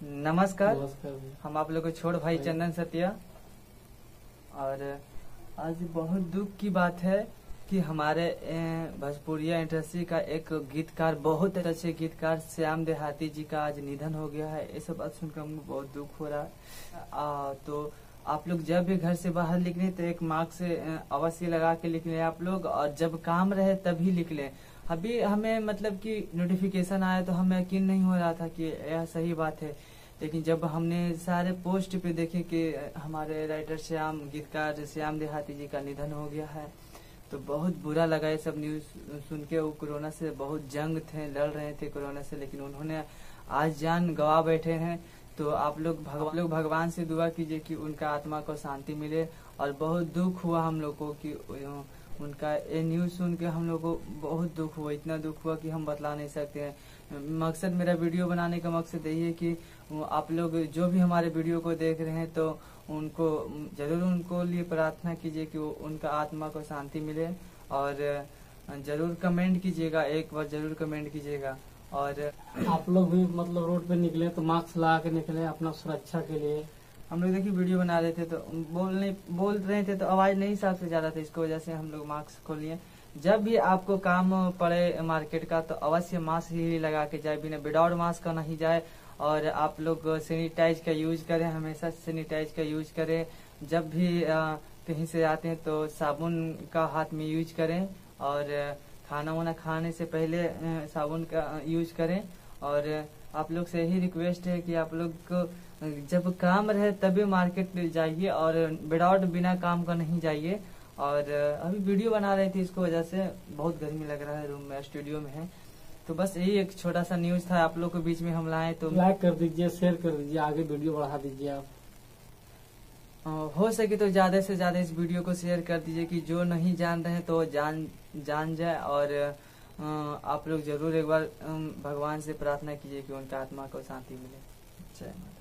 नमस्कार। नमस्कार। हम आप लोग को छोड़ भाई चंदन सत्या। और आज बहुत दुख की बात है कि हमारे भोजपुरिया इंडस्ट्री का एक गीतकार, बहुत अच्छे गीतकार श्याम देहाती जी का आज निधन हो गया है। ये सब बात सुनकर हमको बहुत दुख हो रहा है। तो आप लोग जब भी घर से बाहर निकले तो एक मास्क से अवश्य लगा के निकले आप लोग, और जब काम रहे तभी निकले। अभी हमें मतलब कि नोटिफिकेशन आया तो हमें यकीन नहीं हो रहा था कि यह सही बात है, लेकिन जब हमने सारे पोस्ट पे देखे कि हमारे राइटर श्याम, गीतकार श्याम देहाती जी का निधन हो गया है, तो बहुत बुरा लगा ये सब न्यूज सुन के। वो कोरोना से बहुत जंग थे, लड़ रहे थे कोरोना से, लेकिन उन्होंने आज जान गंवा बैठे हैं। तो आप लोग भगवान से दुआ कीजिए कि उनका आत्मा को शांति मिले। और बहुत दुख हुआ हम लोग को कि उनका ये न्यूज सुन के हम लोग को बहुत दुख हुआ, इतना दुख हुआ कि हम बतला नहीं सकते हैं। मकसद, मेरा वीडियो बनाने का मकसद यही है कि आप लोग जो भी हमारे वीडियो को देख रहे हैं तो उनको जरूर उनको लिए प्रार्थना कीजिए कि उनका आत्मा को शांति मिले। और जरूर कमेंट कीजिएगा, एक बार जरूर कमेंट कीजिएगा। और आप लोग भी मतलब रोड पे निकले तो मास्क लगा के निकले अपना सुरक्षा के लिए। हम लोग देखिए वीडियो बना रहे थे तो बोल रहे थे तो आवाज नहीं साफ से जा रहा था, इसको वजह से हम लोग मास्क खोल लिए। जब भी आपको काम पड़े मार्केट का तो अवश्य मास्क ही लगा के जाए, बिना विदाउट मास्क का नहीं जाए। और आप लोग सैनिटाइज का यूज करें, हमेशा सैनिटाइज का यूज करें। जब भी कहीं से आते हैं तो साबुन का हाथ में यूज करें, और खाना वाना खाने से पहले साबुन का यूज करें। और आप लोग से यही रिक्वेस्ट है कि आप लोग को जब काम रहे तभी मार्केट जाइए, और विदाउट बिना काम का नहीं जाइए। और अभी वीडियो बना रहे थे, इसको वजह से बहुत गर्मी लग रहा है, रूम में स्टूडियो में है। तो बस यही एक छोटा सा न्यूज था आप लोग के बीच में हम लाए। तो लाइक कर दीजिए, शेयर कर दीजिए, आगे वीडियो बढ़ा दीजिए। आप हो सके तो ज्यादा से ज्यादा इस वीडियो को शेयर कर दीजिए कि जो नहीं जान रहे हैं तो जान जाए। और आप लोग जरूर एक बार भगवान से प्रार्थना कीजिए कि उनका आत्मा को शांति मिले। जय माता।